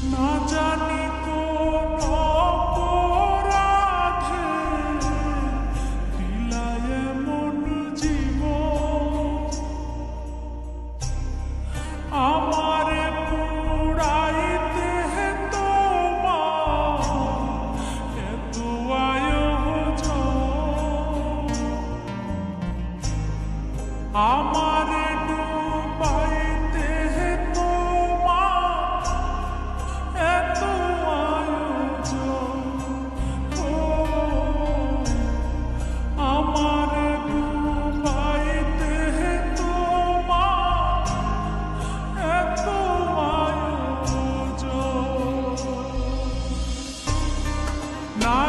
না জানি কোন অপরাধে দিলায় এমন জীবন, আমারে পুরাইতে তোমার এত আয়োজন, আমারে ডুবাইতে তোমার এত আয়োজন, ও আমারে ডুবাইতে তোমার এত আয়োজন। না